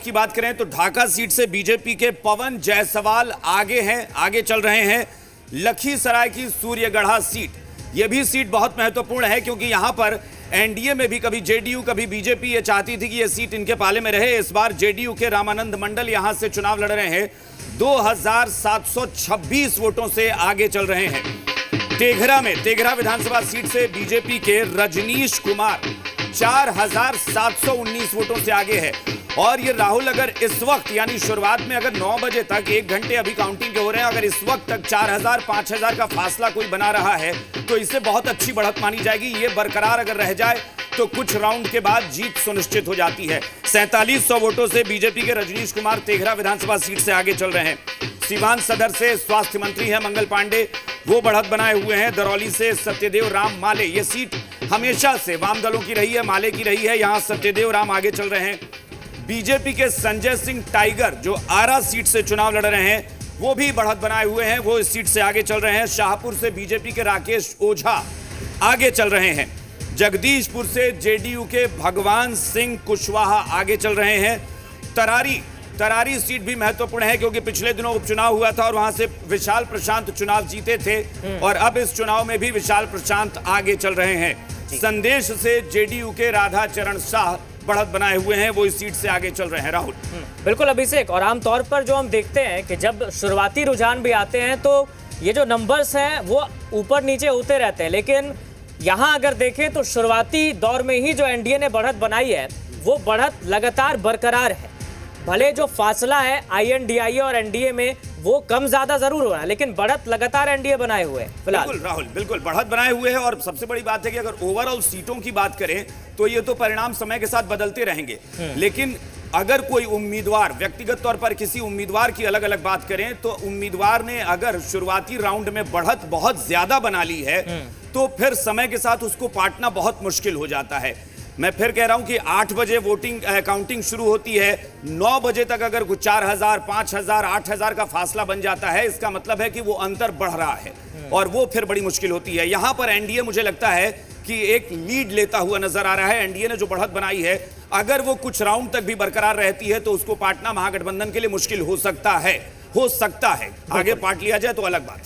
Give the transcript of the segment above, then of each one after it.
की बात करें तो ढाका सीट से बीजेपी के पवन जायसवाल आगे चल रहे हैं। लखीसराय की सूर्यगढ़ा सीट, यह भी सीट बहुत महत्वपूर्ण है क्योंकि यहां पर एनडीए में भी कभी जेडीयू कभी बीजेपी ये चाहती थी कि यह सीट इनके पाले में रहे। इस बार जेडीयू के रामानंद मंडल यहां से चुनाव लड़ रहे हैं, 2726 वोटों से आगे चल रहे हैं। तेघरा विधानसभा सीट से बीजेपी के रजनीश कुमार 4719 वोटों से आगे है। और ये राहुल अगर इस वक्त यानी शुरुआत में अगर 9 बजे तक 1 घंटे अभी काउंटिंग के हो रहे हैं, अगर इस वक्त तक 4000-5000 का फासला कोई बना रहा है तो इससे बहुत अच्छी बढ़त मानी जाएगी। ये बरकरार अगर रह जाए तो कुछ राउंड के बाद जीत सुनिश्चित हो जाती है। 4700 वोटों से बीजेपी के रजनीश कुमार तेघरा विधानसभा सीट से आगे चल रहे हैं। सीवान सदर से स्वास्थ्य मंत्री है मंगल पांडे, वो बढ़त बनाए हुए हैं। दरौली से सत्यदेव राम माले, ये सीट हमेशा से वाम दलों की रही है, माले की रही है, यहां सत्यदेव राम आगे चल रहे हैं। बीजेपी के संजय सिंह टाइगर जो आरा सीट से चुनाव लड़ रहे हैं, वो भी बढ़त बनाए हुए हैं, वो इस सीट से आगे चल रहे हैं। शाहपुर से बीजेपी के राकेश ओझा आगे चल रहे हैं। जगदीशपुर से जेडीयू के भगवान सिंह कुशवाहा आगे चल रहे हैं। तरारी सीट भी महत्वपूर्ण है क्योंकि पिछले दिनों उपचुनाव हुआ था और वहां से विशाल प्रशांत चुनाव जीते थे और अब इस चुनाव में भी विशाल प्रशांत आगे चल रहे हैं। संदेश से जेडीयू के राधा चरण शाह बढ़त बनाए हुए हैं, वो इस सीट से आगे चल रहे हैं। राहुल, बिल्कुल अभिषेक, और आमतौर पर जो हम देखते हैं कि जब शुरुआती रुझान भी आते हैं तो ये जो नंबर्स हैं वो ऊपर नीचे होते रहते हैं, लेकिन यहाँ अगर देखें तो शुरुआती दौर में ही जो एनडीए ने बढ़त बनाई है वो बढ़त लगातार बरकरार है। भले जो फासला है आईएनडीआई और एनडीए में वो कम ज्यादा जरूर हो रहा है, लेकिन बढ़त लगातार एनडीए बनाए हुए हैं फिलहाल। बिल्कुल राहुल, बिल्कुल बढ़त बनाए हुए हैं। और सबसे बड़ी बात है कि अगर ओवरऑल सीटों की बात करें तो ये तो परिणाम समय के साथ बदलते रहेंगे, लेकिन अगर कोई उम्मीदवार, व्यक्तिगत तौर पर किसी उम्मीदवार की अलग अलग बात करें तो उम्मीदवार ने अगर शुरुआती राउंड में बढ़त बहुत ज्यादा बना ली है तो फिर समय के साथ उसको पाटना बहुत मुश्किल हो जाता है। मैं फिर कह रहा हूं कि 8 बजे वोटिंग काउंटिंग शुरू होती है, 9 बजे तक अगर कुछ 4000, 5000, 8000 का फासला बन जाता है, इसका मतलब है कि वो अंतर बढ़ रहा है और वो फिर बड़ी मुश्किल होती है। यहां पर एनडीए मुझे लगता है कि एक लीड लेता हुआ नजर आ रहा है। एनडीए ने जो बढ़त बनाई है, अगर वो कुछ राउंड तक भी बरकरार रहती है तो उसको पाटना महागठबंधन के लिए मुश्किल हो सकता है। आगे पाट लिया जाए तो अलग बात है।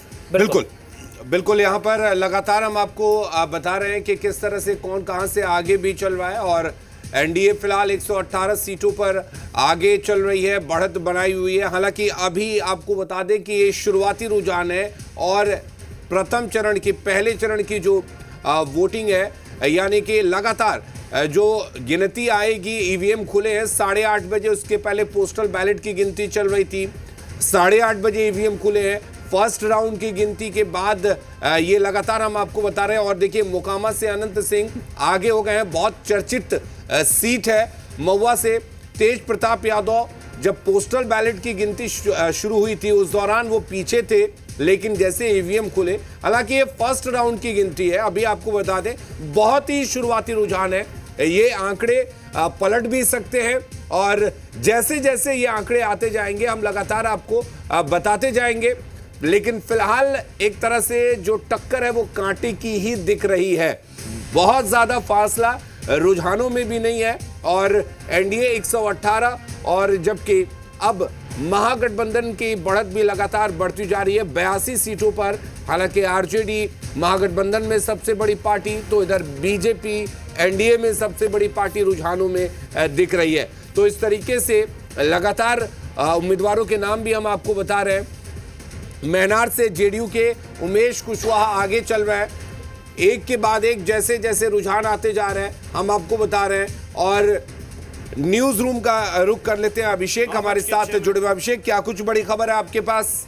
बिल्कुल यहाँ पर लगातार हम आपको बता रहे हैं कि किस तरह से कौन कहां से आगे भी चल रहा है और एनडीए फिलहाल 118 सीटों पर आगे चल रही है, बढ़त बनाई हुई है। हालांकि अभी आपको बता दें कि ये शुरुआती रुझान है और प्रथम चरण की, पहले चरण की जो वोटिंग है, यानी कि लगातार जो गिनती आएगी, ईवीएम खुले हैं 8:30 बजे, उसके पहले पोस्टल बैलेट की गिनती चल रही थी, 8:30 बजे ईवीएम खुले हैं। फर्स्ट राउंड की गिनती के बाद ये लगातार हम आपको बता रहे हैं। और देखिए मोकामा से अनंत सिंह आगे हो गए हैं, बहुत चर्चित सीट है। महुआ से तेज प्रताप यादव, जब पोस्टल बैलेट की गिनती शुरू हुई थी उस दौरान वो पीछे थे, लेकिन जैसे ईवीएम खुले, हालांकि ये फर्स्ट राउंड की गिनती है, अभी आपको बता दें बहुत ही शुरुआती रुझान है, ये आंकड़े पलट भी सकते हैं और जैसे जैसे ये आंकड़े आते जाएंगे हम लगातार आपको बताते जाएंगे। लेकिन फिलहाल एक तरह से जो टक्कर है वो कांटे की ही दिख रही है, बहुत ज्यादा फासला रुझानों में भी नहीं है और एनडीए 118 और जबकि अब महागठबंधन की बढ़त भी लगातार बढ़ती जा रही है 82 सीटों पर। हालांकि आरजेडी महागठबंधन में सबसे बड़ी पार्टी, तो इधर बीजेपी एनडीए में सबसे बड़ी पार्टी रुझानों में दिख रही है। तो इस तरीके से लगातार उम्मीदवारों के नाम भी हम आपको बता रहे हैं। मैनार से जेडीयू के उमेश कुशवाहा आगे चल रहा है, एक के बाद एक जैसे जैसे रुझान आते जा रहे हैं हम आपको बता रहे हैं। और न्यूज रूम का रुख कर लेते हैं, अभिषेक हमारे साथ जुड़े हुए। अभिषेक, क्या कुछ बड़ी खबर है आपके पास?